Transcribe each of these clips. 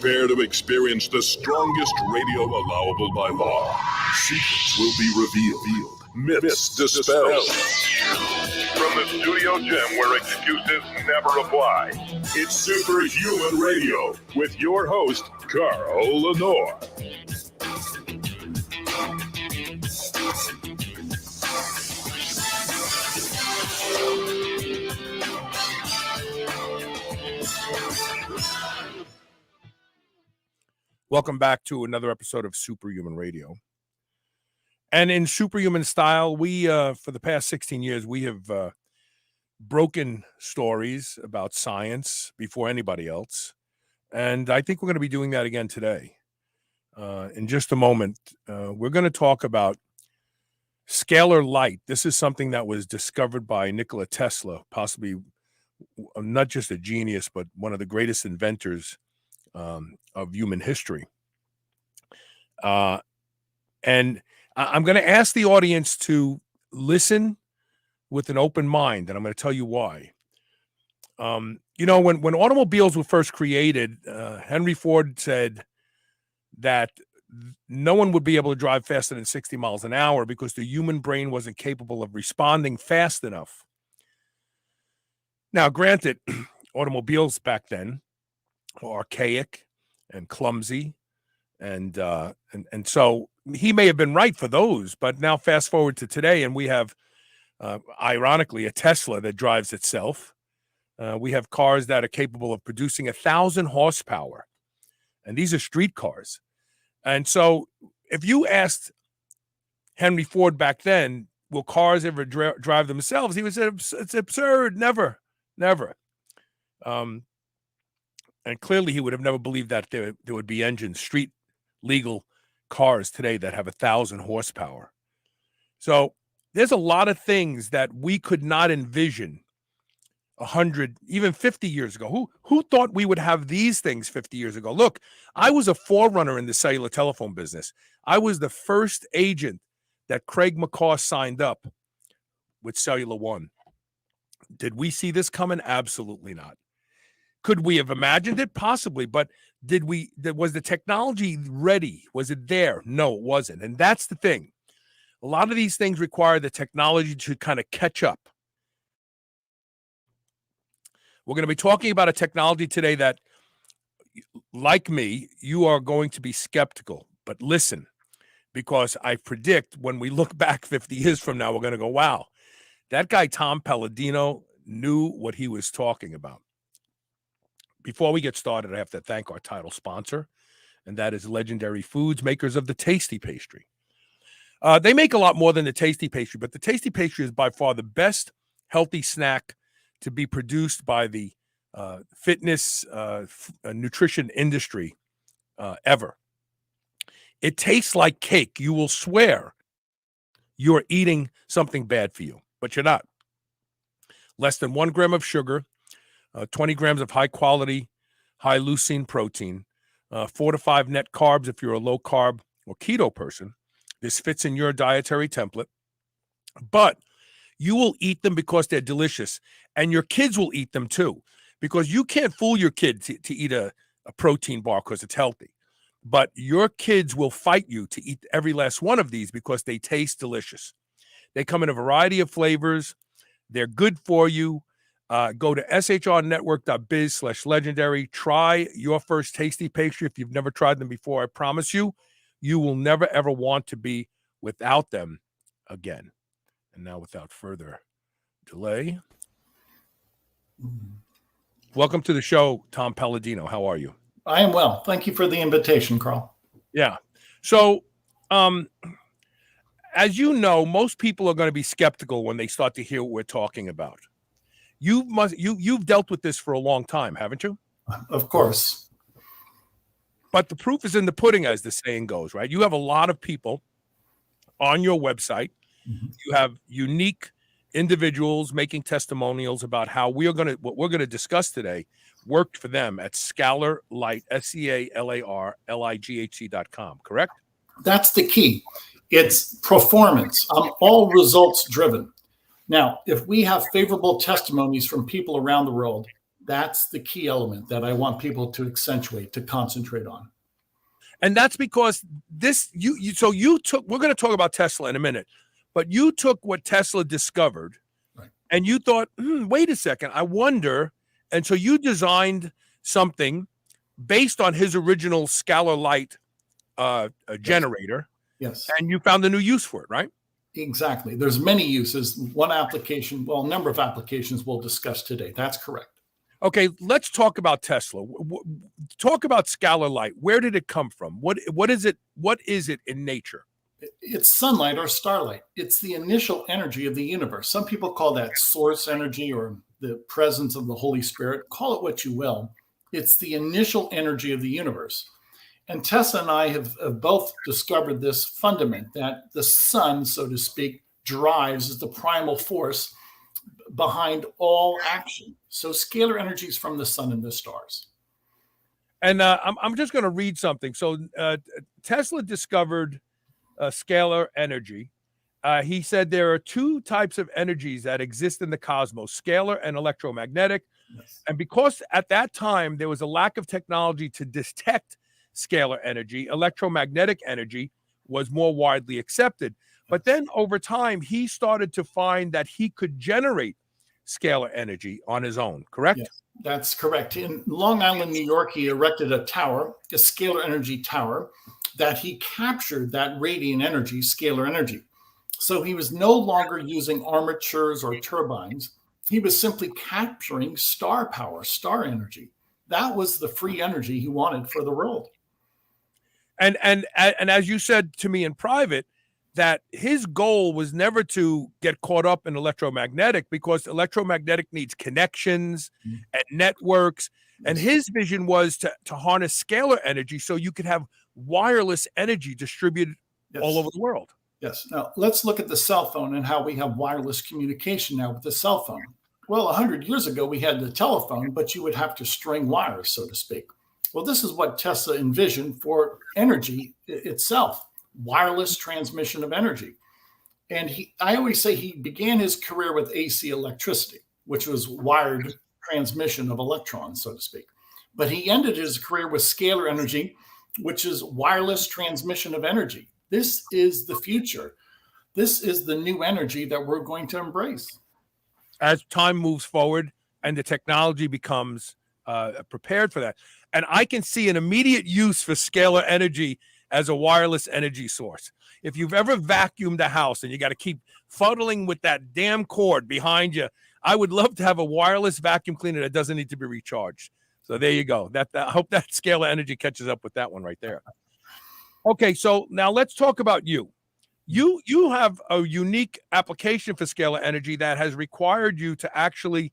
Prepare to experience the strongest radio allowable by law. Secrets will be revealed. Myths dispelled. From the studio gym where excuses never apply, it's Superhuman Radio with your host, Carl Lenore. Welcome back to another episode of Superhuman Radio. And in superhuman style, we, for the past 16 years, we have broken stories about science before anybody else. And I think we're going to be doing that again today. In just a moment, we're going to talk about scalar light. This is something that was discovered by Nikola Tesla, possibly not just a genius, but one of the greatest inventors of human history. And I'm going to ask the audience to listen with an open mind, and I'm going to tell you why. When automobiles were first created, Henry Ford said that no one would be able to drive faster than 60 miles an hour because the human brain wasn't capable of responding fast enough. Now, granted, automobiles back then were archaic and clumsy, and so he may have been right for those. But now, fast forward to today, and we have, ironically, a Tesla that drives itself. We have cars that are capable of producing 1,000 horsepower, and these are street cars. And so, if you asked Henry Ford back then, will cars ever drive themselves? He would say, it's absurd, never. And clearly he would have never believed that there would be engines, street legal cars today that have 1,000 horsepower. So there's a lot of things that we could not envision 100, even 50 years ago. Who thought we would have these things 50 years ago? Look, I was a forerunner in the cellular telephone business. I was the first agent that Craig McCaw signed up with Cellular One. Did we see this coming? Absolutely not. Could we have imagined it? Possibly, but was the technology ready? Was it there? No, it wasn't. And that's the thing. A lot of these things require the technology to kind of catch up. We're going to be talking about a technology today that, like me, you are going to be skeptical. But listen, because I predict when we look back 50 years from now, we're going to go, wow, that guy Tom Paladino knew what he was talking about. Before we get started, I have to thank our title sponsor, and that is Legendary Foods, makers of the Tasty Pastry. They make a lot more than the Tasty Pastry, but the Tasty Pastry is by far the best healthy snack to be produced by the fitness nutrition industry ever. It tastes like cake. You will swear you're eating something bad for you, but you're not. Less than 1 gram of sugar, 20 grams of high-quality, high-leucine protein, 4 to 5 net carbs if you're a low-carb or keto person. This fits in your dietary template. But you will eat them because they're delicious, and your kids will eat them too, because you can't fool your kid to eat a protein bar because it's healthy. But your kids will fight you to eat every last one of these because they taste delicious. They come in a variety of flavors. They're good for you. Go to shrnetwork.biz/legendary. Try your first Tasty Pastry if you've never tried them before. I promise you, you will never, ever want to be without them again. And now, without further delay, welcome to the show, Tom Paladino. How are you? I am well. Thank you for the invitation, Carl. Yeah. So, as you know, most people are going to be skeptical when they start to hear what we're talking about. You've dealt with this for a long time, haven't you? Of course. But the proof is in the pudding, as the saying goes, right? You have a lot of people on your website. Mm-hmm. You have unique individuals making testimonials about how what we're going to discuss today worked for them at Scalar Light, SCALARLIGHT.com, correct? That's the key. It's performance. I'm all results driven. Now, if we have favorable testimonies from people around the world, That's the key element that I want people to accentuate, to concentrate on. And that's because you took, we're going to talk about Tesla in a minute, but you took what Tesla discovered, right, and you thought, wait a second, I wonder. And so you designed something based on his original Scalar Light generator. Yes. And you found a new use for it, right? Exactly. There's many uses. One application, well, a number of applications we'll discuss today. That's correct. Okay, let's talk about Tesla. Talk about Scalar Light. Where did it come from? What is it? What is it in nature? It's sunlight or starlight. It's the initial energy of the universe. Some people call that source energy or the presence of the Holy Spirit. Call it what you will. It's the initial energy of the universe. And Tesla and I have both discovered this fundament that the sun, so to speak, drives as the primal force behind all action. So scalar energy is from the sun and the stars. And I'm just going to read something. So Tesla discovered scalar energy. He said there are two types of energies that exist in the cosmos, scalar and electromagnetic. Yes. And because at that time there was a lack of technology to detect scalar energy, electromagnetic energy was more widely accepted. But then over time, he started to find that he could generate scalar energy on his own, correct? Yes, that's correct. In Long Island, New York, he erected a tower, a scalar energy tower, that he captured that radiant energy, scalar energy. So he was no longer using armatures or turbines. He was simply capturing star power, star energy. That was the free energy he wanted for the world. And as you said to me in private, that his goal was never to get caught up in electromagnetic, because electromagnetic needs connections and networks. And his vision was to harness scalar energy so you could have wireless energy distributed all over the world. Yes. Now, let's look at the cell phone and how we have wireless communication now with the cell phone. Well, 100 years ago, we had the telephone, but you would have to string wires, so to speak. Well, this is what Tesla envisioned for energy itself, wireless transmission of energy. And I always say he began his career with AC electricity, which was wired transmission of electrons, so to speak. But he ended his career with scalar energy, which is wireless transmission of energy. This is the future. This is the new energy that we're going to embrace. As time moves forward and the technology becomes prepared for that. And I can see an immediate use for scalar energy as a wireless energy source. If you've ever vacuumed a house and you got to keep fuddling with that damn cord behind you, I would love to have a wireless vacuum cleaner that doesn't need to be recharged. So there you go. I hope that scalar energy catches up with that one right there. Okay, so now let's talk about you. You have a unique application for scalar energy that has required you to actually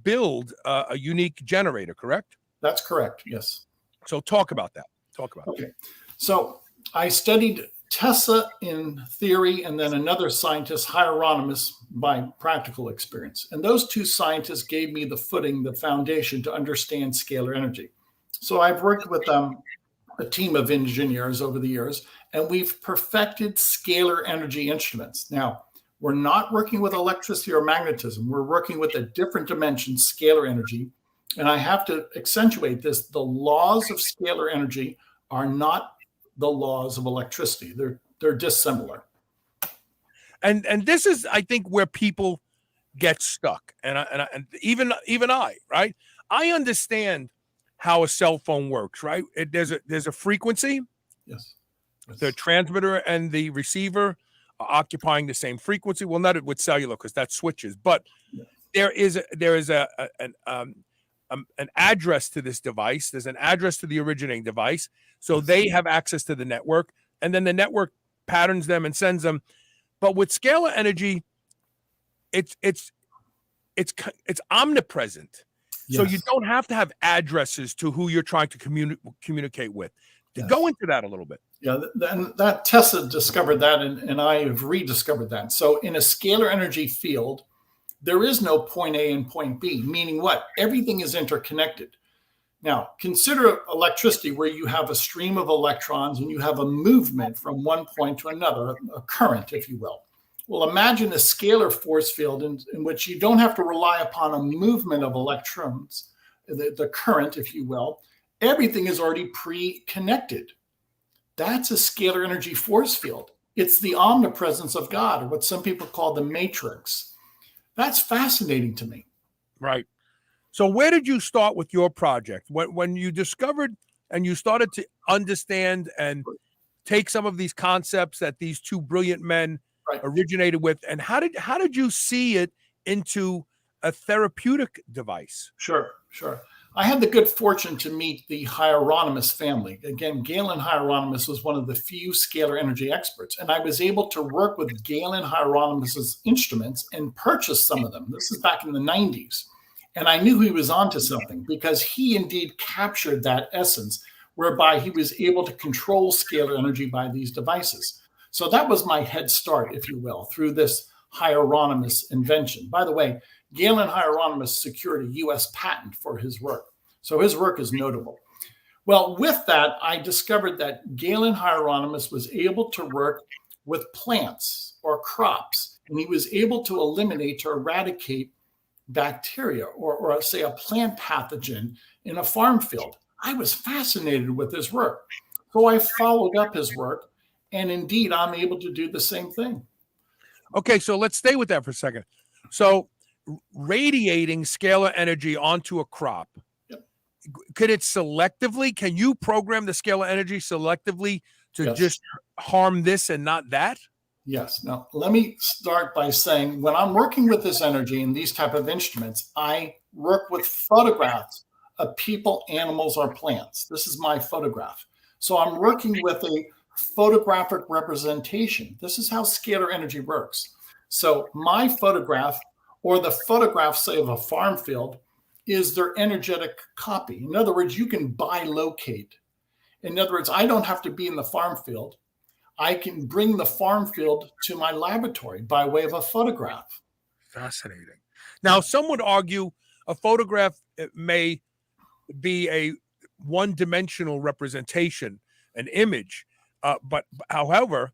build a unique generator, correct? That's correct, yes. So talk about that. Okay. So I studied Tesla in theory and then another scientist, Hieronymus, by practical experience. And those two scientists gave me the footing, the foundation to understand scalar energy. So I've worked with a team of engineers over the years, and we've perfected scalar energy instruments. Now, we're not working with electricity or magnetism. We're working with a different dimension, scalar energy. And I have to accentuate this. The laws of scalar energy are not the laws of electricity. They're dissimilar. And this is, I think, where people get stuck. And even I, right? I understand how a cell phone works, right? There's a frequency. Yes. The transmitter and the receiver are occupying the same frequency. Well, not with cellular because that switches, but there is an address to this device. There's an address to the originating device. So they have access to the network, and then the network patterns them and sends them. But with scalar energy, it's omnipresent. Yes. So you don't have to have addresses to who you're trying to communicate with. Yes. Go into that a little bit. Yeah, that Tesla discovered that, and I have rediscovered that. So in a scalar energy field, there is no point A and point B, meaning what? Everything is interconnected. Now, consider electricity where you have a stream of electrons and you have a movement from one point to another, a current, if you will. Well, imagine a scalar force field in which you don't have to rely upon a movement of electrons, the current, if you will. Everything is already pre-connected. That's a scalar energy force field. It's the omnipresence of God, or what some people call the matrix. That's fascinating to me. Right. So where did you start with your project? When you discovered and you started to understand and take some of these concepts that these two brilliant men originated with, and how did you see it into a therapeutic device? Sure. I had the good fortune to meet the Hieronymus family. Again, Galen Hieronymus was one of the few scalar energy experts, and I was able to work with Galen Hieronymus's instruments and purchase some of them. This is back in the 90s. And I knew he was onto something because he indeed captured that essence whereby he was able to control scalar energy by these devices. So that was my head start, if you will, through this Hieronymus invention. By the way, Galen Hieronymus secured a US patent for his work. So his work is notable. Well, with that, I discovered that Galen Hieronymus was able to work with plants or crops, and he was able to eliminate or eradicate bacteria or say a plant pathogen in a farm field. I was fascinated with his work. So I followed up his work, and indeed, I'm able to do the same thing. Okay, so let's stay with that for a second. So radiating scalar energy onto a crop, could it selectively, can you program the scalar energy selectively to just harm this and not that? Yes. Now, let me start by saying when I'm working with this energy and these type of instruments, I work with photographs of people, animals, or plants. This is my photograph. So I'm working with a photographic representation. This is how scalar energy works. So my photograph or the photograph, say, of a farm field is their energetic copy. In other words, you can bilocate. In other words, I don't have to be in the farm field. I can bring the farm field to my laboratory by way of a photograph. Fascinating. Now, some would argue a photograph may be a one-dimensional representation, an image, but however,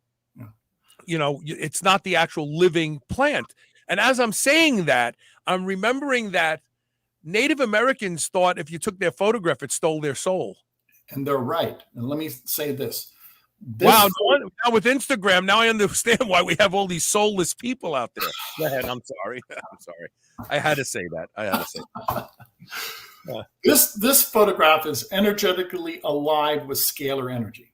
it's not the actual living plant. And as I'm saying that, I'm remembering that Native Americans thought if you took their photograph, it stole their soul. And they're right. And let me say this. Wow. Now with Instagram, now I understand why we have all these soulless people out there. Go ahead. I'm sorry. I had to say that. This photograph is energetically alive with scalar energy.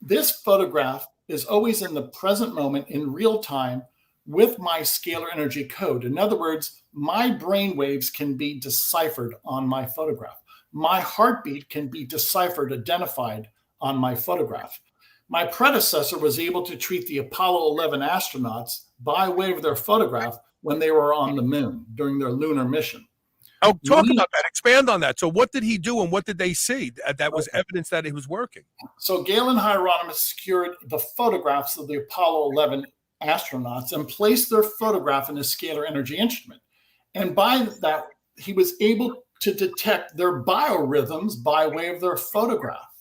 This photograph is always in the present moment in real time with my scalar energy code. In other words, my brain waves can be deciphered on my photograph. My heartbeat can be deciphered, identified on my photograph. My predecessor was able to treat the Apollo 11 astronauts by way of their photograph when they were on the moon during their lunar mission. Oh, talk about that. Expand on that. So what did he do and what did they see that was evidence that it was working? So Galen Hieronymus secured the photographs of the Apollo 11 astronauts and placed their photograph in a scalar energy instrument. And by that, he was able to detect their biorhythms by way of their photograph.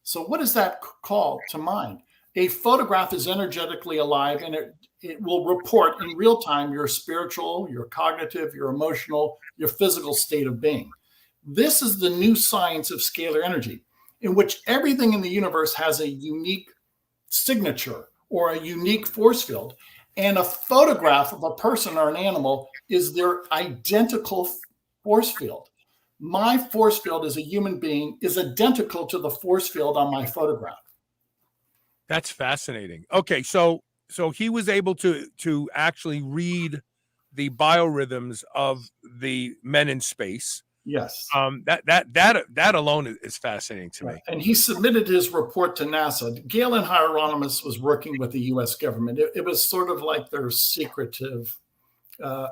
So what does that call to mind? A photograph is energetically alive, and it will report in real time your spiritual, your cognitive, your emotional, your physical state of being. This is the new science of scalar energy, in which everything in the universe has a unique signature or a unique force field. And a photograph of a person or an animal is their identical force field. My force field as a human being is identical to the force field on my photograph. That's fascinating. Okay, so he was able to actually read the biorhythms of the men in space. Yes. That alone is fascinating to me. And he submitted his report to NASA. Galen Hieronymus was working with the U.S. government. It was sort of like their secretive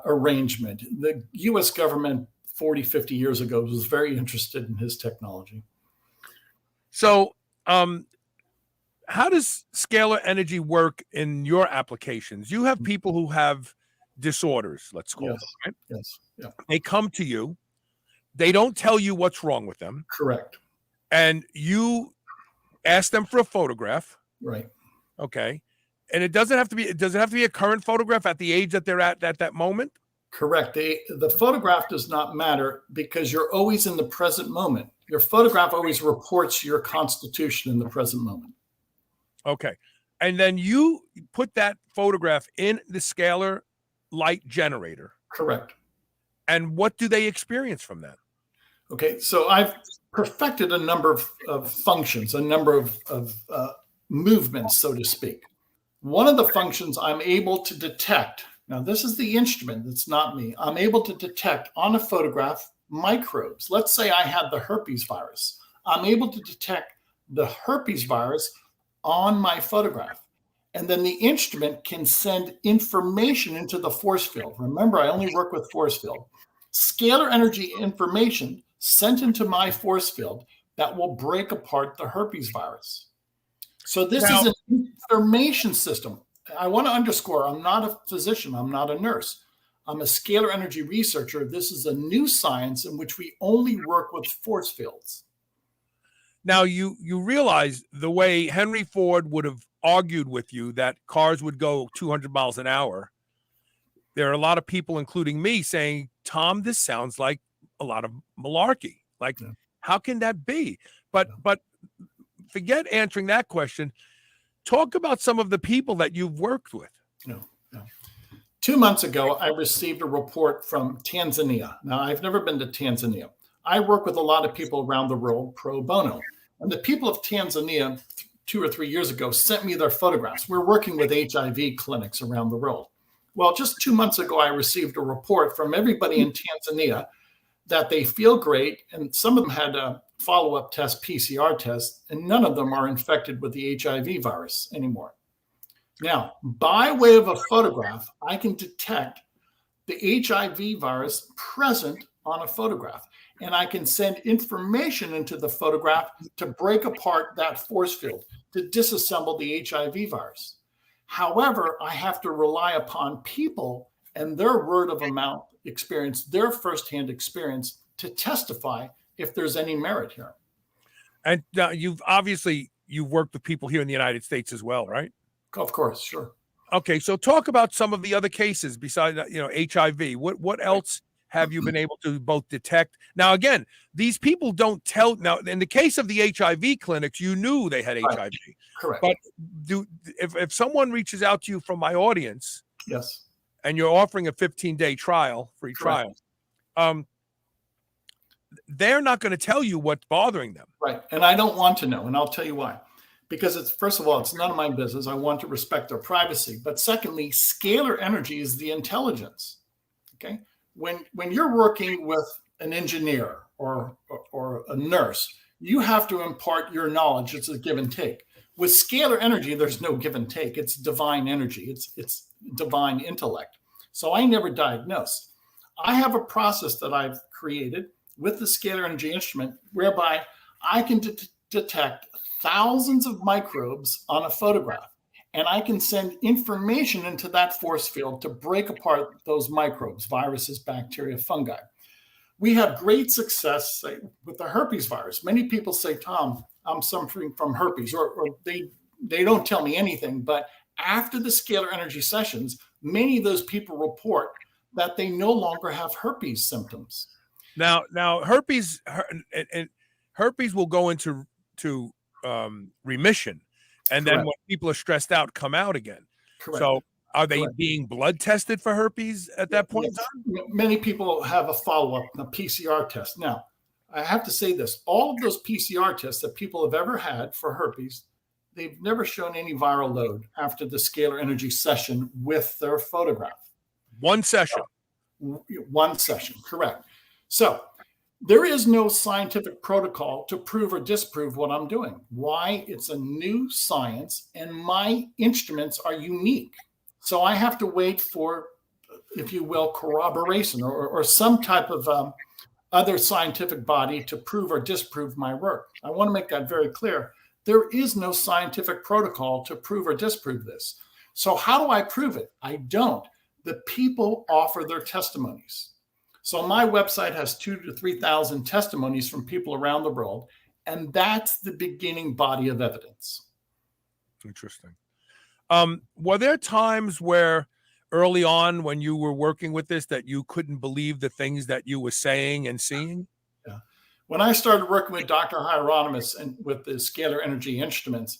arrangement. The U.S. government 40, 50 years ago was very interested in his technology. So how does scalar energy work in your applications? You have people who have disorders, let's call them, right? Yes. Yeah. They come to you. They don't tell you what's wrong with them. Correct. And you ask them for a photograph. Right. Okay. And it does it have to be a current photograph at the age that they're at that moment? Correct. The photograph does not matter because you're always in the present moment. Your photograph always reports your constitution in the present moment. Okay. And then you put that photograph in the Scalar Light generator. Correct. And what do they experience from that? Okay. So I've perfected a number of functions, a number of movements, so to speak. One of the functions I'm able to detect. Now, this is the instrument. It's not me. I'm able to detect on a photograph microbes. Let's say I had the herpes virus. I'm able to detect the herpes virus on my photograph. And then the instrument can send information into the force field. Remember, I only work with force field. Scalar energy information sent into my force field that will break apart the herpes virus. So this is an information system. I want to underscore, I'm not a physician. I'm not a nurse. I'm a scalar energy researcher. This is a new science in which we only work with force fields. Now, you realize the way Henry Ford would have argued with you that cars would go 200 miles an hour. There are a lot of people, including me, saying, Tom, this sounds like a lot of malarkey. Like, how can that be? But forget answering that question. Talk about some of the people that you've worked with. No. 2 months ago, I received a report from Tanzania. Now, I've never been to Tanzania. I work with a lot of people around the world pro bono. And the people of Tanzania 2 or 3 years ago sent me their photographs. We're working with HIV clinics around the world. Well, just 2 months ago, I received a report from everybody in Tanzania that they feel great. And some of them had a follow-up test, PCR test, and none of them are infected with the HIV virus anymore. Now, by way of a photograph, I can detect the HIV virus present on a photograph. And I can send information into the photograph to break apart that force field, to disassemble the HIV virus. However, I have to rely upon people and their word of mouth experience, their firsthand experience to testify if there's any merit here. And you've worked with people here in the United States as well, right? Of course, sure. Okay, so talk about some of the other cases besides HIV. What else have you been able to both detect? Now, again, these people don't tell. Now, in the case of the HIV clinics, you knew they had HIV. Correct. But if someone reaches out to you from my audience, yes, and you're offering a 15-day free trial, they're not going to tell you what's bothering them. Right, and I don't want to know, and I'll tell you why. Because it's, first of all, it's none of my business. I want to respect their privacy. But secondly, scalar energy is the intelligence. Okay. When you're working with an engineer or a nurse, you have to impart your knowledge. It's a give and take. With scalar energy, there's no give and take. It's divine energy. It's divine intellect. So I never diagnose. I have a process that I've created with the scalar energy instrument whereby I can detect thousands of microbes on a photograph. And I can send information into that force field to break apart those microbes, viruses, bacteria, fungi. We have great success, say, with the herpes virus. Many people say, Tom, I'm suffering from herpes, or they don't tell me anything. But after the scalar energy sessions, many of those people report that they no longer have herpes symptoms. Now herpes will go into remission. And Correct. then when people are stressed out, come out again. Correct. So are they Correct. being blood tested for herpes at that point Yes. in time? Many people have a follow-up, a PCR test. Now, I have to say this. All of those PCR tests that people have ever had for herpes, they've never shown any viral load after the scalar energy session with their photograph. One session. One session, correct. So there is no scientific protocol to prove or disprove what I'm doing. Why? It's a new science, and my instruments are unique. So I have to wait for, if you will, corroboration or some type of other scientific body to prove or disprove my work. I want to make that very clear. There is no scientific protocol to prove or disprove this. So how do I prove it? I don't. The people offer their testimonies. So my website has 2,000 to 3,000 testimonies from people around the world, and that's the beginning body of evidence. Interesting. Were there times where early on when you were working with this that you couldn't believe the things that you were saying and seeing? Yeah. When I started working with Dr. Hieronymus and with the scalar energy instruments,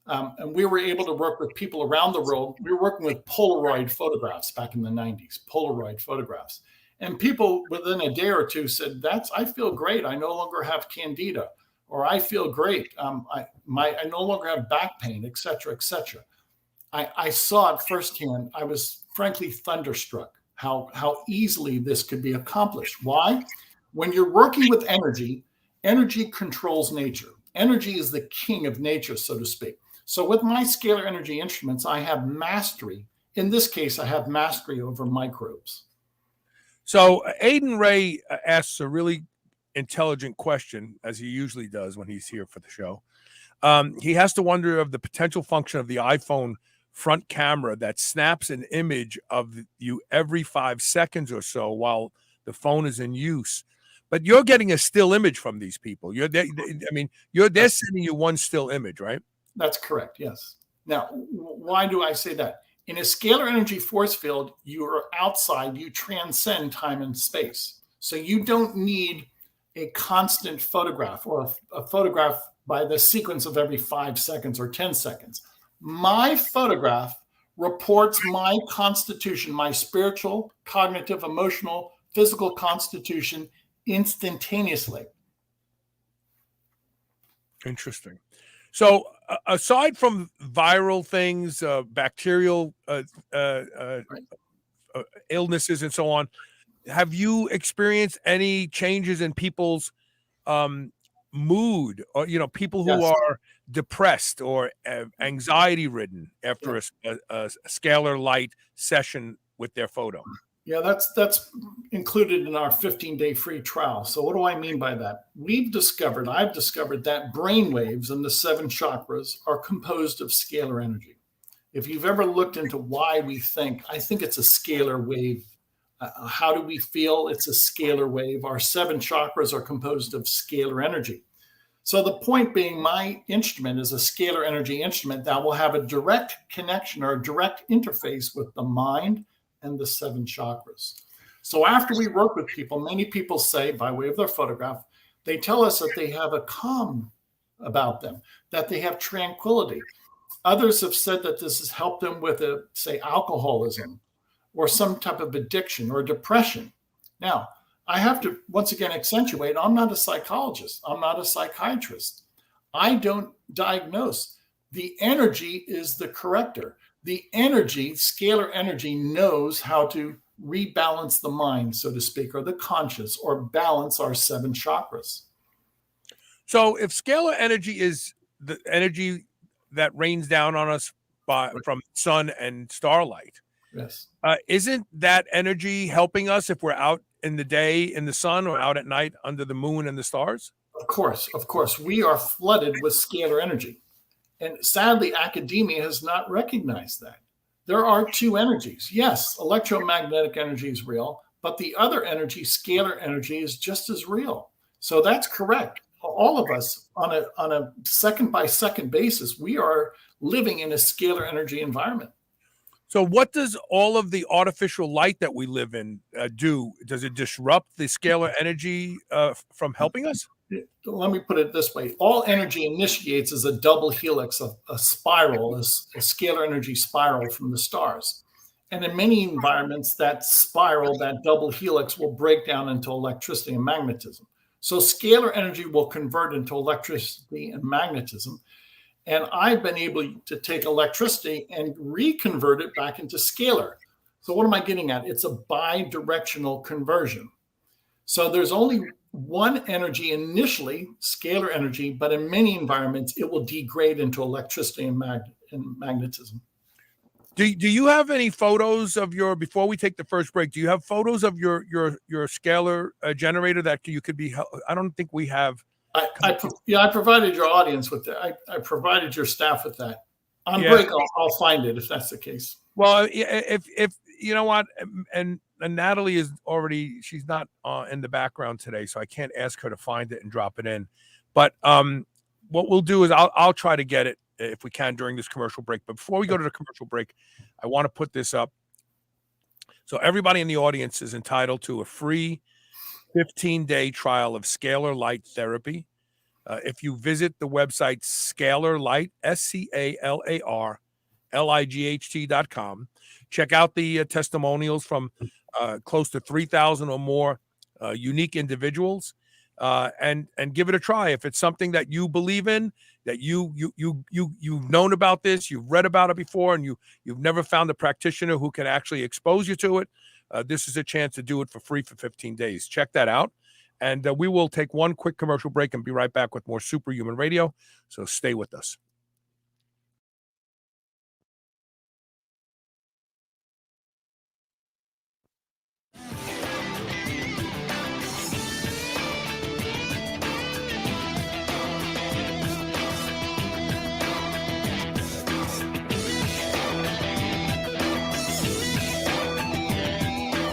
and we were able to work with people around the world. We were working with Polaroid photographs back in the 90s, Polaroid photographs. And people within a day or two said, I feel great. I no longer have candida, or I feel great. I no longer have back pain, et cetera, et cetera. I saw it firsthand. I was frankly thunderstruck how easily this could be accomplished. Why? When you're working with energy, energy controls nature. Energy is the king of nature, so to speak. So with my scalar energy instruments, I have mastery. In this case, I have mastery over microbes. So Aiden Ray asks a really intelligent question, as he usually does when he's here for the show. He has to wonder of the potential function of the iPhone front camera that snaps an image of you every 5 seconds or so while the phone is in use. But you're getting a still image from these people. They're sending you one still image, right? That's correct, yes. Now, why do I say that? In a scalar energy force field, you are outside, you transcend time and space. So you don't need a constant photograph or a photograph by the sequence of every 5 seconds or 10 seconds. My photograph reports my constitution, my spiritual, cognitive, emotional, physical constitution instantaneously. Interesting. So aside from viral things, bacterial illnesses and so on, have you experienced any changes in people's mood, or people who are depressed or anxiety ridden after a Scalar Light session with their photo? Yeah, that's included in our 15-day free trial. So what do I mean by that? I've discovered that brain waves and the 7 chakras are composed of scalar energy. If you've ever looked into why we think, I think it's a scalar wave. How do we feel? It's a scalar wave. Our 7 chakras are composed of scalar energy. So the point being, my instrument is a scalar energy instrument that will have a direct connection or a direct interface with the mind and the 7 chakras. So after we work with people, many people say, by way of their photograph, they tell us that they have a calm about them, that they have tranquility. Others have said that this has helped them with, say, alcoholism or some type of addiction or depression. Now, I have to once again accentuate, I'm not a psychologist. I'm not a psychiatrist. I don't diagnose. The energy is the corrector. The energy, scalar energy, knows how to rebalance the mind, so to speak, or the conscious, or balance our 7 chakras. So if scalar energy is the energy that rains down on us from sun and starlight, yes, isn't that energy helping us if we're out in the day in the sun or out at night under the moon and the stars? Of course. We are flooded with scalar energy. And sadly, academia has not recognized that. There are 2 energies. Yes, electromagnetic energy is real, but the other energy, scalar energy, is just as real. So that's correct. All of us on a second by second basis, we are living in a scalar energy environment. So what does all of the artificial light that we live in do? Does it disrupt the scalar energy from helping us? Let me put it this way. All energy initiates as a double helix, a spiral, a scalar energy spiral from the stars. And in many environments, that spiral, that double helix will break down into electricity and magnetism. So scalar energy will convert into electricity and magnetism. And I've been able to take electricity and reconvert it back into scalar. So what am I getting at? It's a bi-directional conversion. So there's only one energy initially, scalar energy, but in many environments, it will degrade into electricity and magnetism. Do you have any photos of before we take the first break, do you have photos of your scalar generator that you could be, I don't think we have. I provided your audience with that. I provided your staff with that. On break, I'll find it if that's the case. Well, if you know what, and Natalie is already, she's not in the background today, so I can't ask her to find it and drop it in. But what we'll do is I'll try to get it if we can during this commercial break. But before we go to the commercial break, I want to put this up. So everybody in the audience is entitled to a free 15-day trial of Scalar Light therapy. If you visit the website Scalar Light, SCALARLIGHT.com, check out the testimonials from close to 3,000 or more unique individuals, and give it a try. If it's something that you believe in, that you've known about this, you've read about it before, and you've never found a practitioner who can actually expose you to it, this is a chance to do it for free for 15 days. Check that out. And we will take one quick commercial break and be right back with more Superhuman Radio. So stay with us.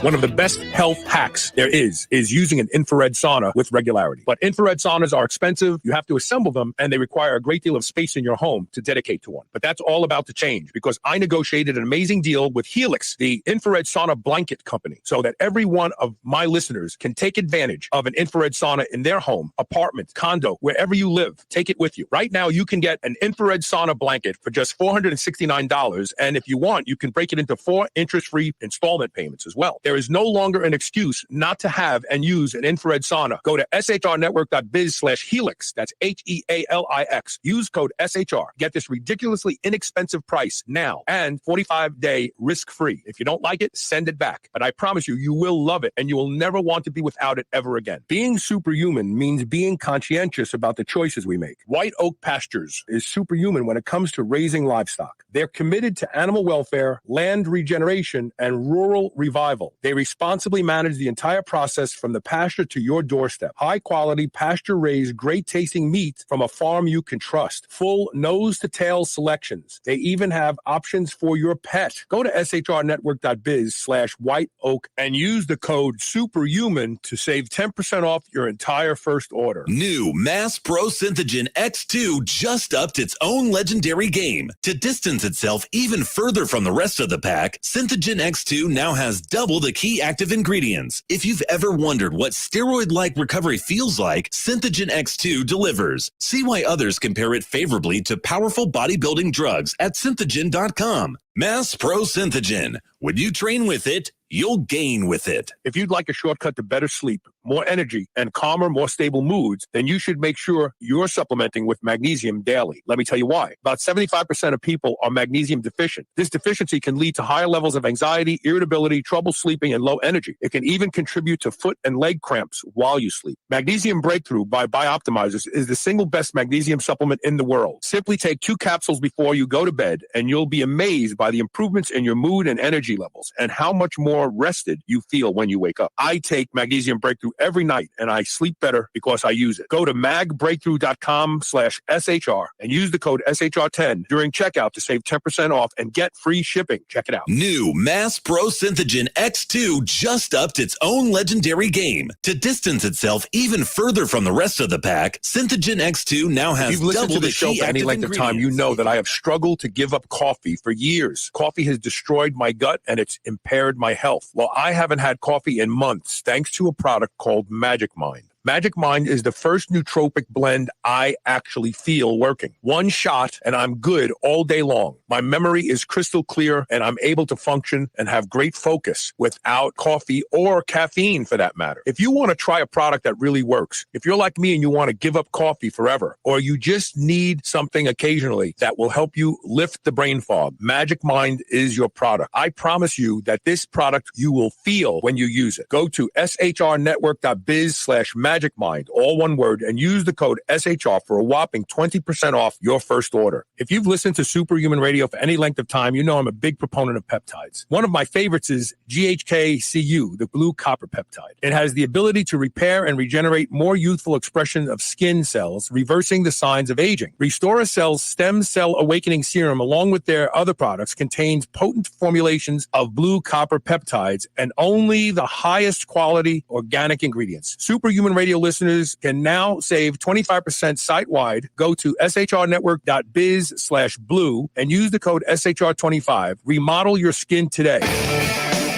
One of the best health hacks there is using an infrared sauna with regularity. But infrared saunas are expensive. You have to assemble them, and they require a great deal of space in your home to dedicate to one. But that's all about to change, because I negotiated an amazing deal with Helix, the infrared sauna blanket company, so that every one of my listeners can take advantage of an infrared sauna in their home, apartment, condo, wherever you live. Take it with you. Right now, you can get an infrared sauna blanket for just $469. And if you want, you can break it into 4 interest-free installment payments as well. There is no longer an excuse not to have and use an infrared sauna. Go to shrnetwork.biz/helix. That's HEALIX. Use code SHR. Get this ridiculously inexpensive price now and 45-day risk-free. If you don't like it, send it back. But I promise you, you will love it, and you will never want to be without it ever again. Being superhuman means being conscientious about the choices we make. White Oak Pastures is superhuman when it comes to raising livestock. They're committed to animal welfare, land regeneration, and rural revival. They responsibly manage the entire process from the pasture to your doorstep. High-quality, pasture-raised, great-tasting meat from a farm you can trust. Full nose-to-tail selections. They even have options for your pet. Go to shrnetwork.biz/whiteoak and use the code SUPERHUMAN to save 10% off your entire first order. New Mass Pro Synthogen X2 just upped its own legendary game. To distance itself even further from the rest of the pack, Synthogen X2 now has double the key active ingredients. If you've ever wondered what steroid-like recovery feels like, Synthogen X2 delivers. See why others compare it favorably to powerful bodybuilding drugs at synthogen.com. Mass Pro Synthogen. When you train with it, you'll gain with it. If you'd like a shortcut to better sleep, more energy, and calmer, more stable moods, then you should make sure you're supplementing with magnesium daily. Let me tell you why. About 75% of people are magnesium deficient. This deficiency can lead to higher levels of anxiety, irritability, trouble sleeping, and low energy. It can even contribute to foot and leg cramps while you sleep. Magnesium Breakthrough by Bioptimizers is the single best magnesium supplement in the world. Simply take 2 capsules before you go to bed, and you'll be amazed by the improvements in your mood and energy levels, and how much more rested you feel when you wake up. I take Magnesium Breakthrough every night, and I sleep better because I use it. Go to magbreakthrough.com/SHR and use the code SHR10 during checkout to save 10% off and get free shipping. Check it out. New Mass Pro Synthogen X2 just upped its own legendary game. To distance itself even further from the rest of the pack, Synthogen X2 now has If you've listened double to the the show key for any active length of time, you know that I have struggled to give up coffee for years. Coffee has destroyed my gut, and it's impaired my health. Well, I haven't had coffee in months thanks to a product called Magic Mind. Magic Mind is the first nootropic blend I actually feel working. One shot and I'm good all day long. My memory is crystal clear and I'm able to function and have great focus without coffee or caffeine for that matter. If you want to try a product that really works, if you're like me and you want to give up coffee forever, or you just need something occasionally that will help you lift the brain fog, Magic Mind is your product. I promise you that this product you will feel when you use it. Go to shrnetwork.biz/Magic Mind, all one word, and use the code SHR for a whopping 20% off your first order. If you've listened to Superhuman Radio for any length of time, you know I'm a big proponent of peptides. One of my favorites is GHKCU, the blue copper peptide. It has the ability to repair and regenerate more youthful expression of skin cells, reversing the signs of aging. Restore Cell's Stem Cell Awakening Serum, along with their other products, contains potent formulations of blue copper peptides and only the highest quality organic ingredients. Superhuman Radio Radio listeners can now save 25% site-wide. Go to shrnetwork.biz/blue and use the code SHR25. Remodel your skin today.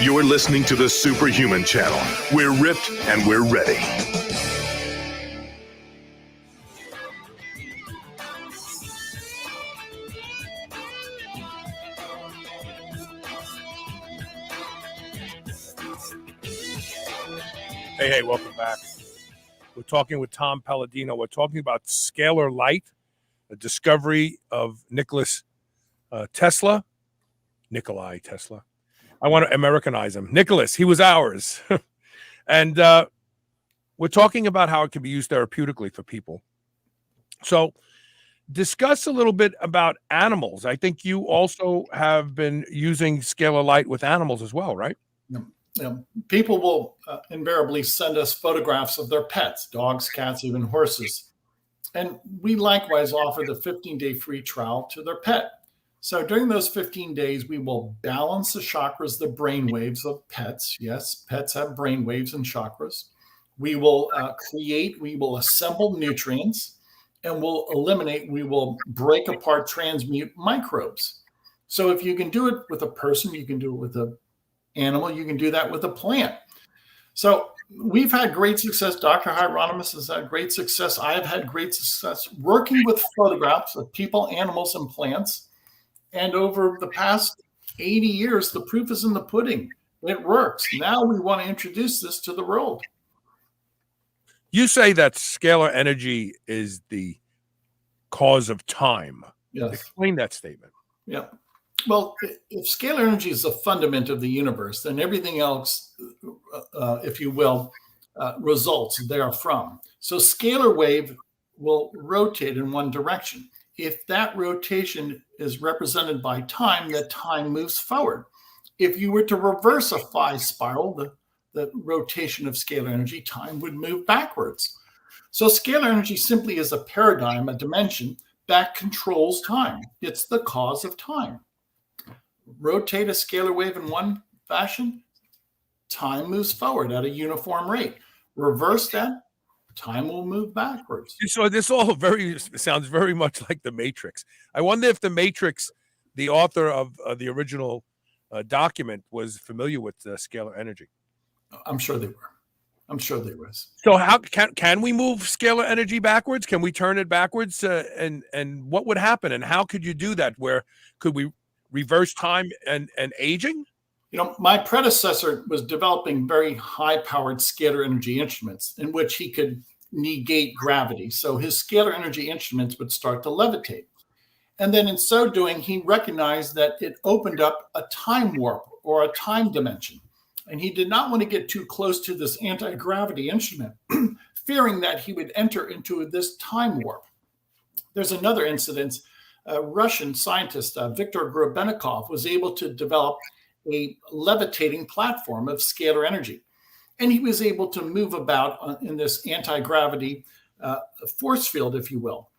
You're listening to the Superhuman Channel. We're ripped and we're ready. Hey, welcome back. We're talking with Tom Paladino. We're talking about Scalar Light, a discovery of Nikolai Tesla. I want to Americanize him. Nicholas, he was ours. And we're talking about how it can be used therapeutically for people. So discuss a little bit about animals. I think you also have been using Scalar Light with animals as well, right? People will invariably send us photographs of their pets, dogs, cats, even horses. And we likewise offer the 15-day free trial to their pet. So during those 15 days, we will balance the chakras, the brain waves of pets. Yes, pets have brain waves and chakras. We will we will assemble nutrients, and we will break apart, transmute microbes. So if you can do it with a person, you can do it with an animal, you can do that with a plant. So we've had great success. Dr. Hieronymus has had great success. I have had great success working with photographs of people, animals, and plants. And over the past 80 years, the proof is in the pudding. It works. Now we want to introduce this to the world. You say that scalar energy is the cause of time. Yes. Explain that statement. Yeah. Well, if scalar energy is the fundament of the universe, then everything else, if you will, results therefrom. So scalar wave will rotate in one direction. If that rotation is represented by time, that time moves forward. If you were to reverse a phi spiral, the rotation of scalar energy, time would move backwards. So scalar energy simply is a paradigm, a dimension that controls time. It's the cause of time. Rotate a scalar wave in one fashion, time moves forward at a uniform rate. Reverse that, time will move backwards. So this all sounds very much like the Matrix. I wonder if the Matrix, the author of the original document, was familiar with scalar energy. I'm sure they were. I'm sure they was. So how can we move scalar energy backwards? Can we turn it backwards? And what would happen? And how could you do that? Where could we reverse time and aging? You know, my predecessor was developing very high-powered scalar energy instruments in which he could negate gravity. So his scalar energy instruments would start to levitate. And then in so doing, he recognized that it opened up a time warp or a time dimension. And he did not want to get too close to this anti-gravity instrument, fearing that he would enter into this time warp. There's another incident. A Russian scientist, Viktor Gurbenikov, was able to develop a levitating platform of scalar energy. And he was able to move about in this anti-gravity force field, if you will.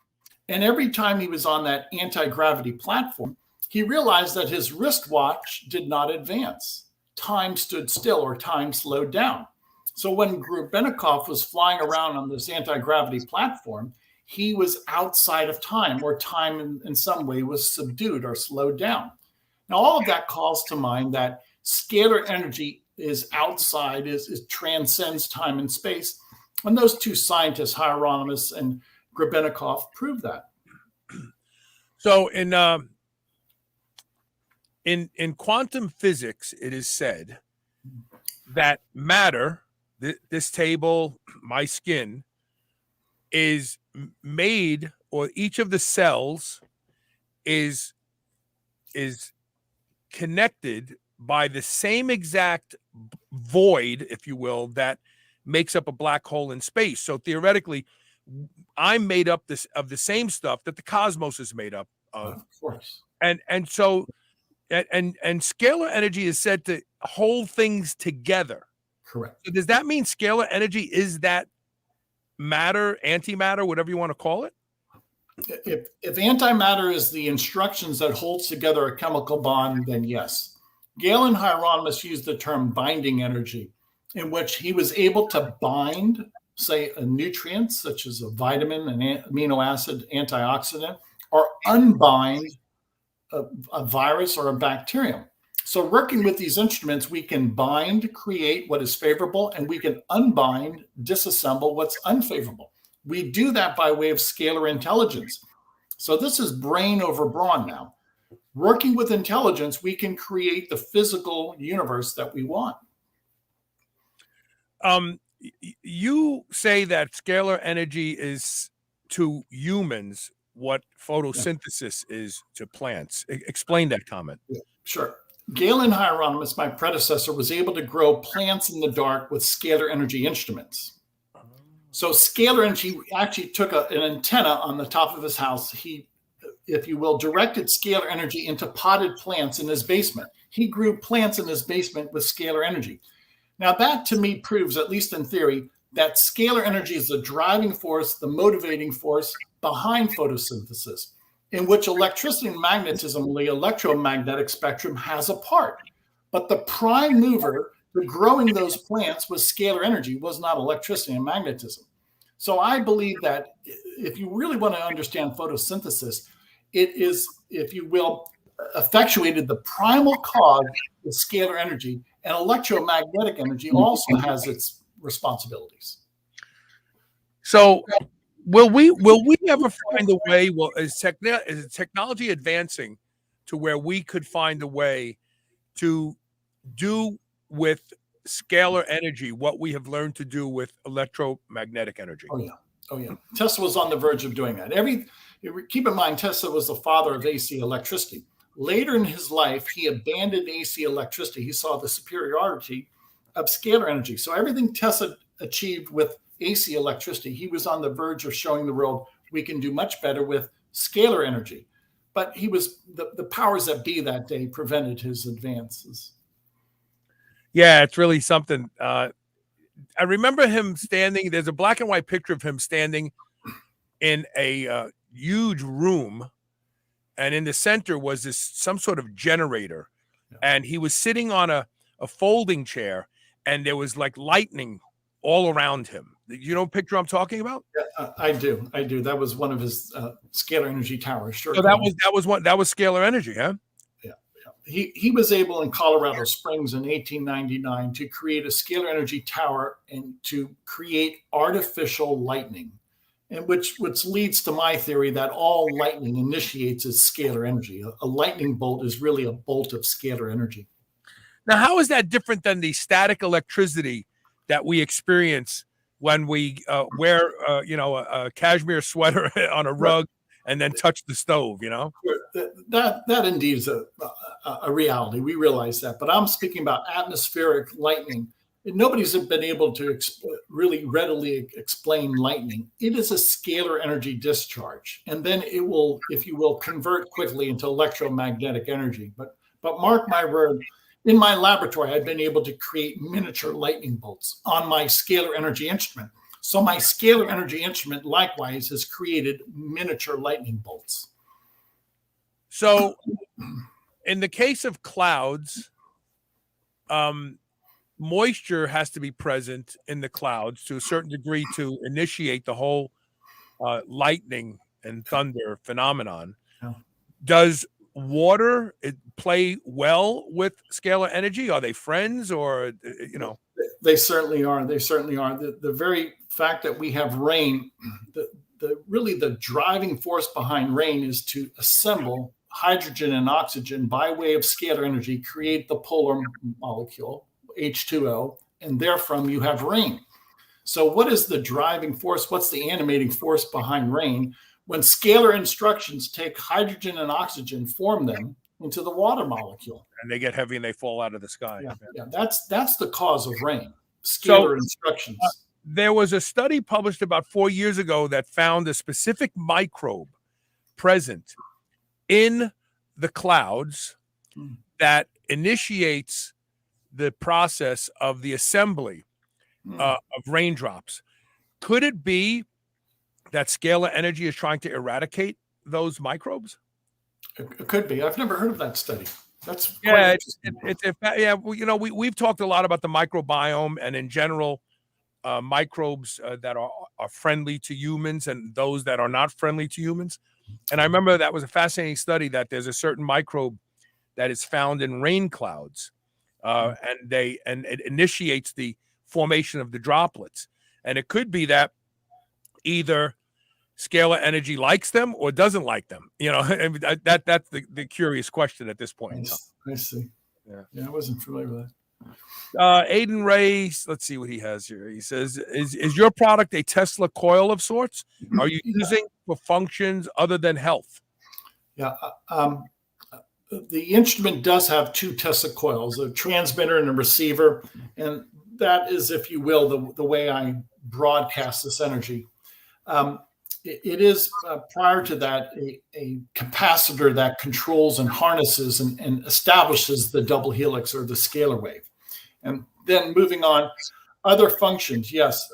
And every time he was on that anti-gravity platform, he realized that his wristwatch did not advance. Time stood still or time slowed down. So when Gurbenikov was flying around on this anti-gravity platform, he was outside of time, or time in some way was subdued or slowed down. Now, all of that calls to mind that scalar energy is outside, it transcends time and space. And those two scientists, Hieronymus and Gurbenikov, proved that. So in quantum physics, it is said that matter, this table, my skin, is made, or each of the cells is connected by the same exact void, if you will, that makes up a black hole in space. So theoretically, I'm made up of the same stuff that the cosmos is made up of. Of course. And so scalar energy is said to hold things together. Correct. So does that mean scalar energy is that matter, antimatter, whatever you want to call it? If antimatter is the instructions that holds together a chemical bond, then yes. Galen Hieronymus used the term binding energy, in which he was able to bind say, a nutrient, such as a vitamin, an amino acid, antioxidant, or unbind a virus or a bacterium. So working with these instruments, we can bind, create what is favorable, and we can unbind, disassemble what's unfavorable. We do that by way of scalar intelligence. So this is brain over brawn now. Working with intelligence, we can create the physical universe that we want. You say that scalar energy is to humans what photosynthesis is to plants. Explain that comment. Yeah, sure. Galen Hieronymus, my predecessor, was able to grow plants in the dark with scalar energy instruments. So scalar energy actually took an antenna on the top of his house. He, if you will, directed scalar energy into potted plants in his basement. He grew plants in his basement with scalar energy. Now that to me proves, at least in theory, that scalar energy is the driving force, the motivating force behind photosynthesis, in which electricity and magnetism, the electromagnetic spectrum, has a part. But the prime mover to growing those plants with scalar energy was not electricity and magnetism. So I believe that if you really want to understand photosynthesis, it is, if you will, effectuated the primal cause of scalar energy, and electromagnetic energy also has its responsibilities. So will we ever find a way? Well, is technology advancing to where we could find a way to do with scalar energy what we have learned to do with electromagnetic energy? Oh yeah. Tesla was on the verge of doing that. Keep in mind, Tesla was the father of AC electricity. Later in his life, he abandoned AC electricity. He saw the superiority of scalar energy. So everything Tesla achieved with AC electricity, he was on the verge of showing the world we can do much better with scalar energy. But he was the powers that be that day prevented his advances. Yeah, it's really something. I remember him standing. There's a black and white picture of him standing in a huge room, and in the center was some sort of generator, and he was sitting on a folding chair, and there was like lightning all around him. You know what picture I'm talking about? Yeah, I do. That was one of his scalar energy towers. Sure. So that was scalar energy, huh? Yeah. He was able in Colorado Springs in 1899 to create a scalar energy tower and to create artificial lightning, and which leads to my theory that all lightning initiates as scalar energy. A lightning bolt is really a bolt of scalar energy. Now, how is that different than the static electricity that we experience when we wear, a cashmere sweater on a rug and then touch the stove? That indeed is a reality. We realize that, but I'm speaking about atmospheric lightning. Nobody's been able to really readily explain lightning. It is a scalar energy discharge, and then it will, if you will, convert quickly into electromagnetic energy. But mark my word, in my laboratory, I've been able to create miniature lightning bolts on my scalar energy instrument. So my scalar energy instrument likewise has created miniature lightning bolts. So in the case of clouds, moisture has to be present in the clouds to a certain degree to initiate the whole lightning and thunder phenomenon. Yeah. Does water play well with scalar energy? Are they friends, or They certainly are. The very fact that we have rain, the driving force behind rain is to assemble hydrogen and oxygen by way of scalar energy, create the polar molecule H2O, and therefrom you have rain. So what is the driving force? What's the animating force behind rain? When scalar instructions take hydrogen and oxygen, form them into the water molecule, and they get heavy and they fall out of the sky. Yeah. That's the cause of rain. Scalar instructions. There was a study published about 4 years ago that found a specific microbe present in the clouds that initiates the process of the assembly of raindrops. Could it be that scalar energy is trying to eradicate those microbes? It could be. I've never heard of that study. That's we've talked a lot about the microbiome, and in general, microbes that are friendly to humans and those that are not friendly to humans. And I remember that was a fascinating study that there's a certain microbe that is found in rain clouds, and it initiates the formation of the droplets. And it could be that either Scalar Energy likes them or doesn't like them. That's the curious question at this point. I see. Yeah, I wasn't familiar with that. Aiden Ray, let's see what he has here. He says, is your product a Tesla coil of sorts? Are you using for functions other than health? Yeah. The instrument does have 2 Tesla coils, a transmitter and a receiver. And that is, if you will, the way I broadcast this energy. It is, prior to that, a capacitor that controls and harnesses and establishes the double helix or the scalar wave. And then moving on, other functions, yes.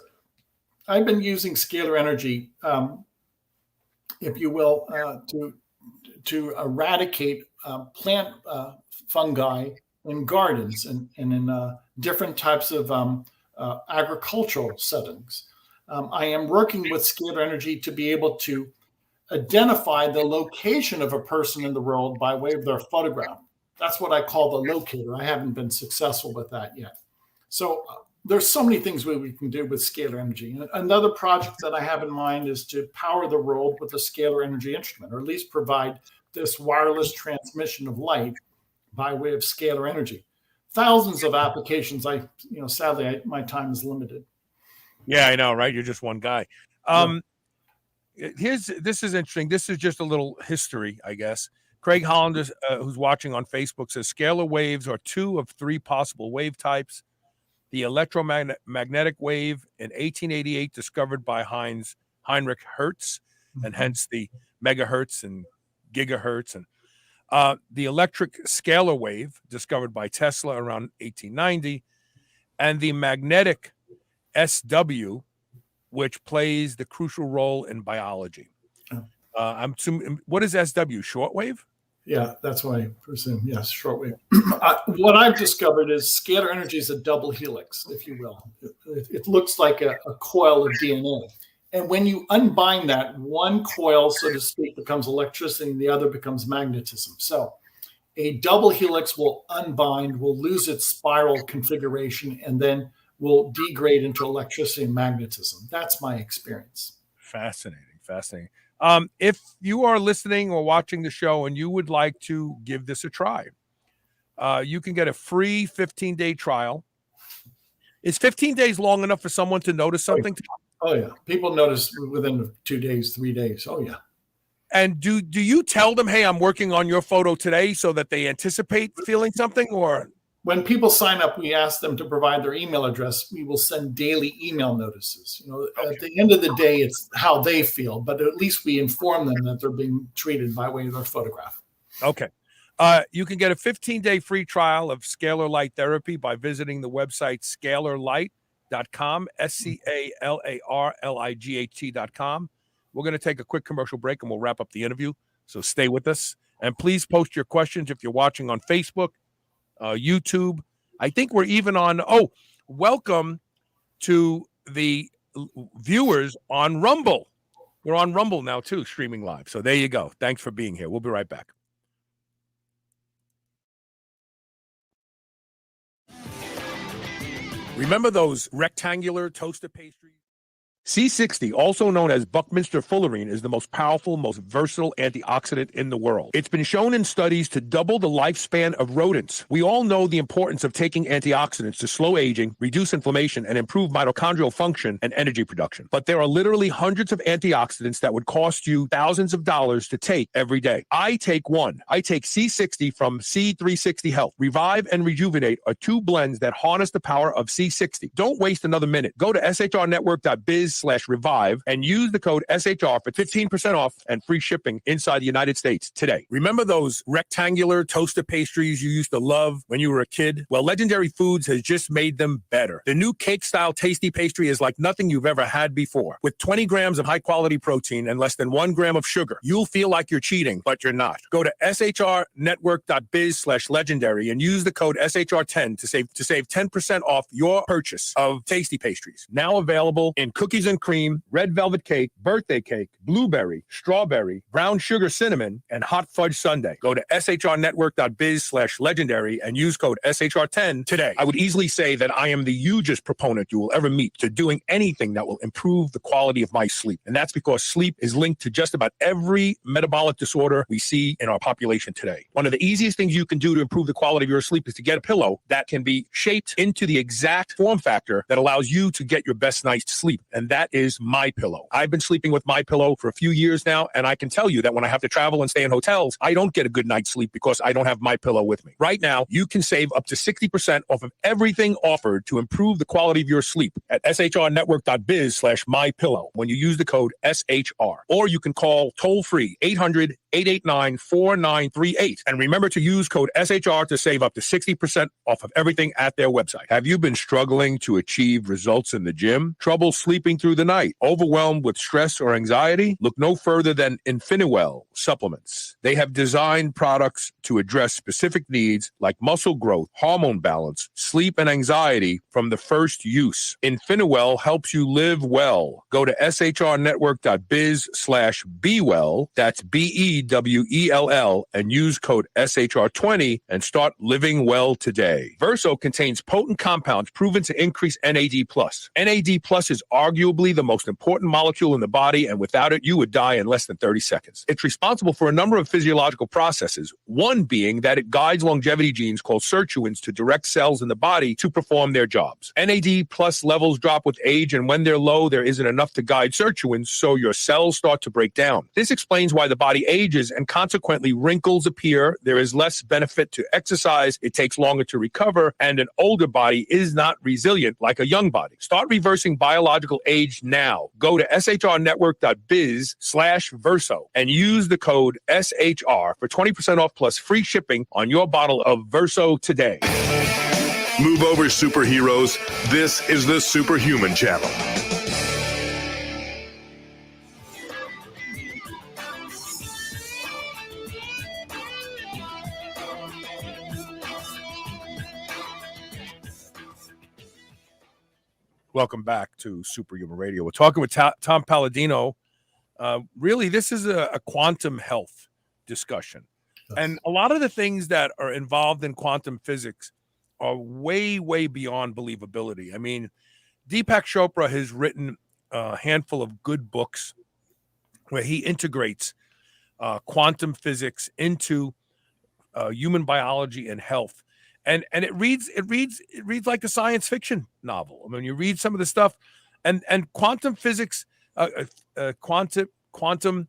I've been using scalar energy, if you will, to eradicate plant fungi in gardens and in different types of agricultural settings. I am working with scalar energy to be able to identify the location of a person in the world by way of their photograph. That's what I call the locator. I haven't been successful with that yet. So there's so many things we can do with scalar energy. Another project that I have in mind is to power the world with a scalar energy instrument, or at least provide this wireless transmission of light by way of scalar energy. Thousands of applications. Sadly, my time is limited. Yeah, I know, right? You're just one guy. This is interesting. This is just a little history, I guess. Craig Holland, who's watching on Facebook, says scalar waves are 2 of 3 possible wave types. The electromagnetic wave in 1888 discovered by Heinrich Hertz, and hence the megahertz and gigahertz, and the electric scalar wave discovered by Tesla around 1890, and the magnetic SW, which plays the crucial role in biology. I'm assuming, what is SW? Shortwave? Yeah, that's what I presume. Yes, shortwave. What I've discovered is scalar energy is a double helix, if you will. It looks like a coil of DNA. And when you unbind that, one coil, so to speak, becomes electricity and the other becomes magnetism. So a double helix will unbind, will lose its spiral configuration, and then will degrade into electricity and magnetism. That's my experience. Fascinating. If you are listening or watching the show and you would like to give this a try, you can get a free 15-day trial. Is 15 days long enough for someone to notice something? Oh, yeah. People notice within 2 days, 3 days. Oh, yeah. And do you tell them, hey, I'm working on your photo today, so that they anticipate feeling something? Or when people sign up, we ask them to provide their email address. We will send daily email notices. At the end of the day, it's how they feel, but at least we inform them that they're being treated by way of their photograph. Okay. You can get a 15-day free trial of Scalar Light Therapy by visiting the website scalarlight.com, SCALARLIGHT.com. We're going to take a quick commercial break and we'll wrap up the interview. So stay with us. And please post your questions if you're watching on Facebook, YouTube. I think we're even on. Welcome to the viewers on Rumble. We're on Rumble now too, streaming live. So there you go. Thanks for being here. We'll be right back. Remember those rectangular toaster pastries? C60, also known as Buckminster fullerene, is the most powerful, most versatile antioxidant in the world. It's been shown in studies to double the lifespan of rodents. We all know the importance of taking antioxidants to slow aging, reduce inflammation, and improve mitochondrial function and energy production. But there are literally hundreds of antioxidants that would cost you thousands of dollars to take every day. I take one. I take C60 from C360 Health. Revive and Rejuvenate are 2 blends that harness the power of C60. Don't waste another minute. Go to shrnetwork.biz scalarlight.biz/revive and use the code SHR for 15% off and free shipping inside the United States today. Remember those rectangular toaster pastries you used to love when you were a kid? Well, Legendary Foods has just made them better. The new cake-style tasty pastry is like nothing you've ever had before. With 20 grams of high-quality protein and less than 1 gram of sugar, you'll feel like you're cheating, but you're not. Go to shrnetwork.biz/legendary and use the code SHR10 to save 10% off your purchase of tasty pastries. Now available in cookies and cream, red velvet cake, birthday cake, blueberry, strawberry, brown sugar cinnamon, and hot fudge sundae. Go to shrnetwork.biz/legendary and use code SHR10 today. I would easily say that I am the hugest proponent you will ever meet to doing anything that will improve the quality of my sleep. And that's because sleep is linked to just about every metabolic disorder we see in our population today. One of the easiest things you can do to improve the quality of your sleep is to get a pillow that can be shaped into the exact form factor that allows you to get your best night's sleep. And that is MyPillow. I've been sleeping with MyPillow for a few years now, and I can tell you that when I have to travel and stay in hotels, I don't get a good night's sleep because I don't have MyPillow with me. Right now, you can save up to 60% off of everything offered to improve the quality of your sleep at shrnetwork.biz/mypillow when you use the code SHR. Or you can call toll-free 800-889-4938. And remember to use code SHR to save up to 60% off of everything at their website. Have you been struggling to achieve results in the gym? Trouble sleeping through the night? Overwhelmed with stress or anxiety? Look no further than Infiniwell supplements. They have designed products to address specific needs like muscle growth, hormone balance, sleep, and anxiety from the first use. Infiniwell helps you live well. Go to shrnetwork.biz/bewell, that's BEWELL, and use code SHR20 and start living well today. Verso contains potent compounds proven to increase NAD+. NAD+ is arguably the most important molecule in the body, and without it, you would die in less than 30 seconds. It's responsible for a number of physiological processes, one being that it guides longevity genes called sirtuins to direct cells in the body to perform their jobs. NAD+ levels drop with age, and when they're low, there isn't enough to guide sirtuins, so your cells start to break down. This explains why the body ages and consequently wrinkles appear. There is less benefit to exercise, it takes longer to recover, and an older body is not resilient like a young body. Start reversing biological age now. Go to shrnetwork.biz/verso and use the code SHR for 20% off plus free shipping on your bottle of Verso today. Move over, superheroes. This is the Superhuman Channel. Welcome back to Superhuman Radio. We're talking with Tom Paladino. Really, this is a quantum health discussion. Yes. And a lot of the things that are involved in quantum physics are way, way beyond believability. I mean, Deepak Chopra has written a handful of good books where he integrates quantum physics into human biology and health. And it reads like a science fiction novel. I mean, you read some of the stuff, and quantum physics, quantum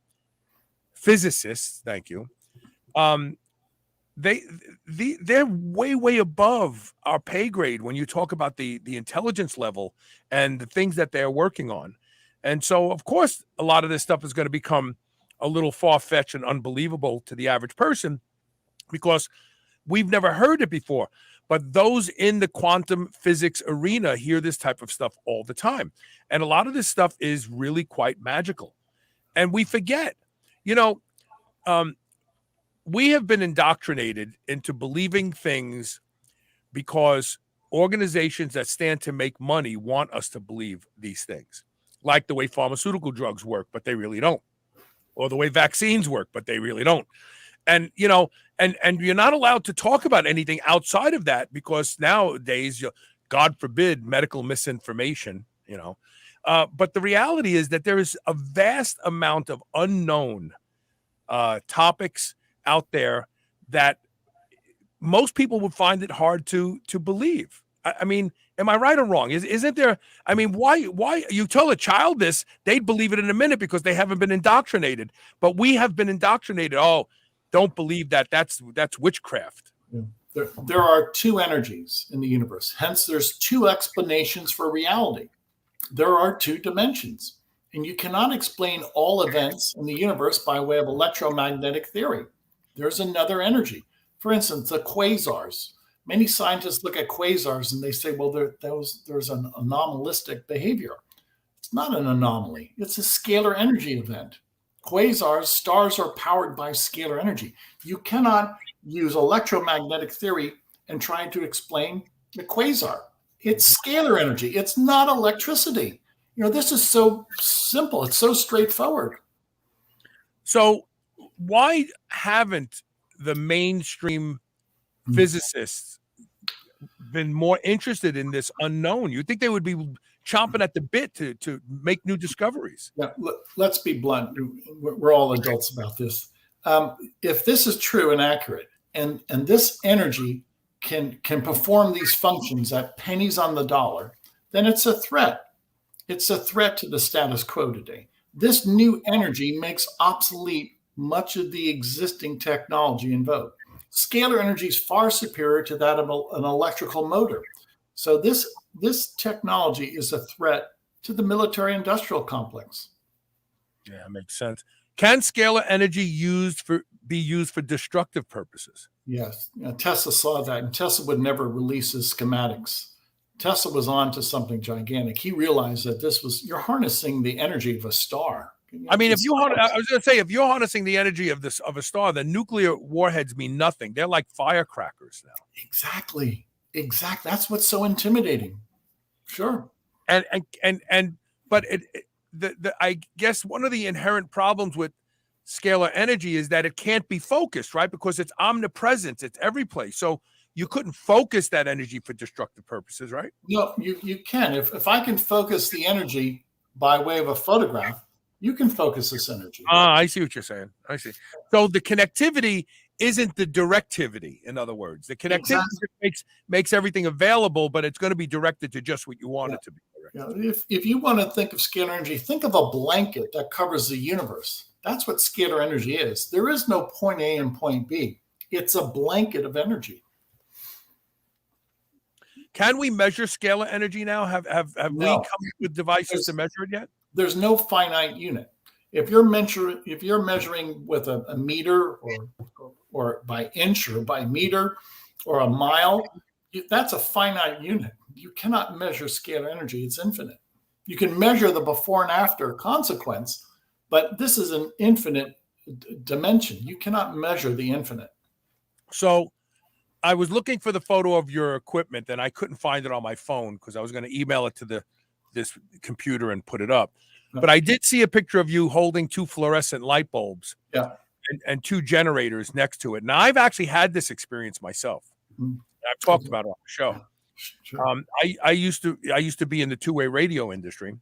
physicists, thank you, they're way above our pay grade when you talk about the intelligence level and the things that they're working on. And so, of course, a lot of this stuff is going to become a little far-fetched and unbelievable to the average person because we've never heard it before. But those in the quantum physics arena hear this type of stuff all the time. And a lot of this stuff is really quite magical. And we forget, we have been indoctrinated into believing things because organizations that stand to make money want us to believe these things, like the way pharmaceutical drugs work, but they really don't, or the way vaccines work, but they really don't. And, and you're not allowed to talk about anything outside of that because nowadays, God forbid, medical misinformation, but the reality is that there is a vast amount of unknown topics out there that most people would find it hard to believe. I mean, am I right or wrong? Isn't there? I mean, why you tell a child this, they'd believe it in a minute because they haven't been indoctrinated. But we have been indoctrinated. Oh, don't believe that. That's witchcraft. Yeah. There are two energies in the universe. Hence, there's two explanations for reality. there are 2 dimensions, and you cannot explain all events in the universe by way of electromagnetic theory. There's another energy. For instance, the quasars. Many scientists look at quasars and they say, well, there's an anomalistic behavior. It's not an anomaly. It's a scalar energy event. Quasars, stars are powered by scalar energy. You cannot use electromagnetic theory and try to explain the quasar. It's scalar energy. It's not electricity. This is so simple. It's so straightforward. So why haven't the mainstream physicists been more interested in this unknown? You'd think they would be chomping at the bit to make new discoveries. Yeah, let's be blunt. We're all adults about this. If this is true and accurate, and this energy can perform these functions at pennies on the dollar, then it's a threat. It's a threat to the status quo today. This new energy makes obsolete much of the existing technology in vogue. Scalar energy is far superior to that of an electrical motor. So this technology is a threat to the military-industrial complex. Yeah, it makes sense. Can scalar energy be used for destructive purposes? Yes. Tesla saw that, and Tesla would never release his schematics. Tesla was on to something gigantic. He realized that you're harnessing the energy of a star. I mean, I was going to say, if you're harnessing the energy of a star, the nuclear warheads mean nothing. They're like firecrackers now. Exactly. That's what's so intimidating. Sure. But I guess one of the inherent problems with scalar energy is that it can't be focused, right? Because it's omnipresent. It's every place. So you couldn't focus that energy for destructive purposes, right? No, you can. If I can focus the energy by way of a photograph, you can focus this energy. I see what you're saying. I see. So the connectivity isn't the directivity, in other words. The connectivity makes everything available, but it's going to be directed to just what you want it to be. If you want to think of scalar energy, think of a blanket that covers the universe. That's what scalar energy is. There is no point A and point B. It's a blanket of energy. Can we measure scalar energy now? Have we come up with devices to measure it yet? There's no finite unit. If you're measuring with a meter or by inch or by meter or a mile, that's a finite unit. You cannot measure scalar energy. It's infinite. You can measure the before and after consequence, but this is an infinite dimension. You cannot measure the infinite. So I was looking for the photo of your equipment and I couldn't find it on my phone because I was going to email it to this computer and put it up. But I did see a picture of you holding 2 fluorescent light bulbs and 2 generators next to it. Now, I've actually had this experience myself. I've talked about it on the show. Sure. I used to be in the two-way radio industry,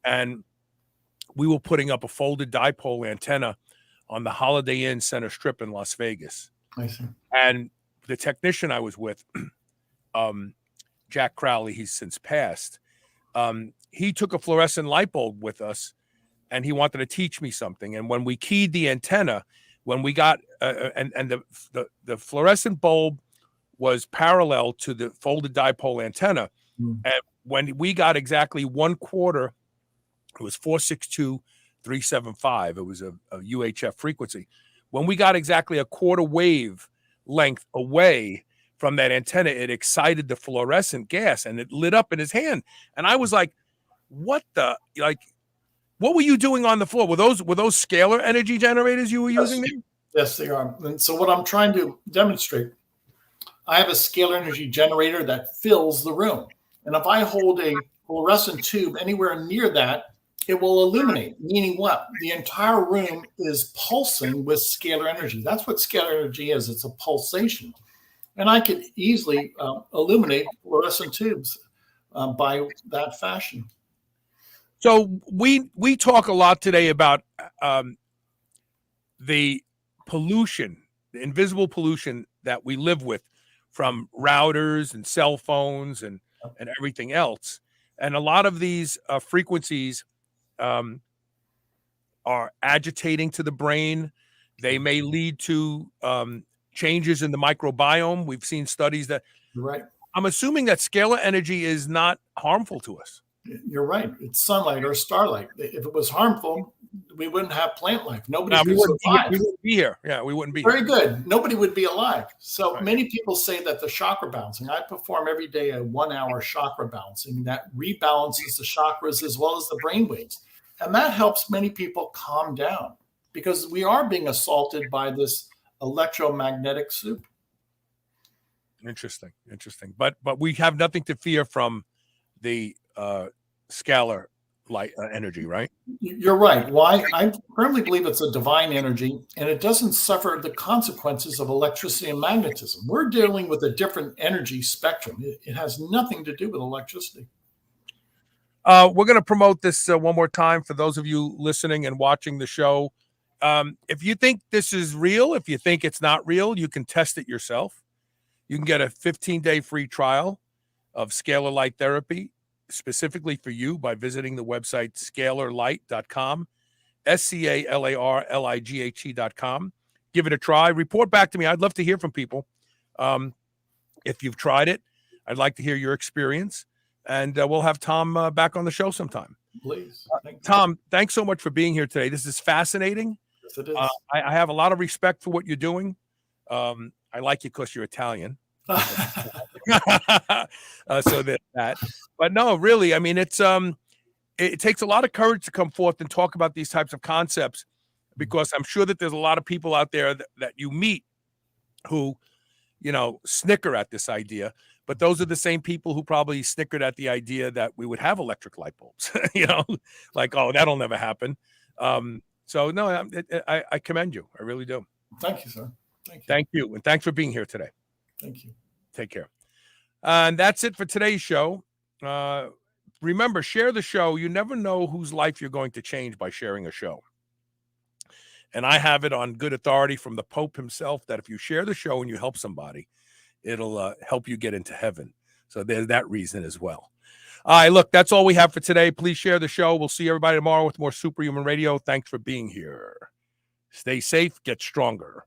and we were putting up a folded dipole antenna on the Holiday Inn Center Strip in Las Vegas. I see. And the technician I was with, Jack Crowley, he's since passed. He took a fluorescent light bulb with us, and he wanted to teach me something. And when we keyed the antenna, when we got the fluorescent bulb was parallel to the folded dipole antenna, and when we got exactly 1/4, it was 462.375. It was a UHF frequency. When we got exactly a 1/4 wave length away from that antenna, it excited the fluorescent gas and it lit up in his hand. And I was like, what were you doing on the floor? Were those scalar energy generators you were using there? Yes, they are. And so what I'm trying to demonstrate, I have a scalar energy generator that fills the room. And if I hold a fluorescent tube anywhere near that, it will illuminate, meaning what? The entire room is pulsing with scalar energy. That's what scalar energy is. It's a pulsation. And I could easily illuminate fluorescent tubes by that fashion. So we talk a lot today about the pollution, the invisible pollution that we live with from routers and cell phones and everything else. And a lot of these frequencies are agitating to the brain. They may lead to changes in the microbiome. We've seen studies that. Right. I'm assuming that scalar energy is not harmful to us. You're right. It's sunlight or starlight. If it was harmful, we wouldn't have plant life. Nobody Now, could survive. we wouldn't be here. Yeah, we wouldn't be Very here. good. Nobody would be alive. So Right. many people say that the chakra balancing, I perform every day a 1-hour chakra balancing that rebalances the chakras as well as the brain waves. And that helps many people calm down because we are being assaulted by this electromagnetic soup. Interesting. But we have nothing to fear from the scalar light energy, right? You're right. Why? I firmly believe it's a divine energy and it doesn't suffer the consequences of electricity and magnetism. We're dealing with a different energy spectrum. It has nothing to do with electricity. We're going to promote this one more time for those of you listening and watching the show. If you think this is real, if you think it's not real, you can test it yourself. You can get a 15-day free trial of Scalar Light Therapy specifically for you by visiting the website scalarlight.com, SCALARLIGHT.com. Give it a try. Report back to me. I'd love to hear from people. If you've tried it, I'd like to hear your experience. And we'll have Tom back on the show sometime. Please. Thank Tom, thanks so much for being here today. This is fascinating. Yes, it is. I have a lot of respect for what you're doing. I like you because you're Italian. So there's that. But no, really, I mean, it takes a lot of courage to come forth and talk about these types of concepts, because I'm sure that there's a lot of people out there that you meet who, snicker at this idea. But those are the same people who probably snickered at the idea that we would have electric light bulbs, like, oh, that'll never happen. So no, I commend you. I really do. Thank you, sir. Thank you. Thank you. And thanks for being here today. Thank you. Take care. And that's it for today's show. Remember, share the show. You never know whose life you're going to change by sharing a show. And I have it on good authority from the Pope himself that if you share the show and you help somebody, it'll help you get into heaven. So there's that reason as well. All right, look, that's all we have for today. Please share the show. We'll see everybody tomorrow with more Superhuman Radio. Thanks for being here. Stay safe, get stronger.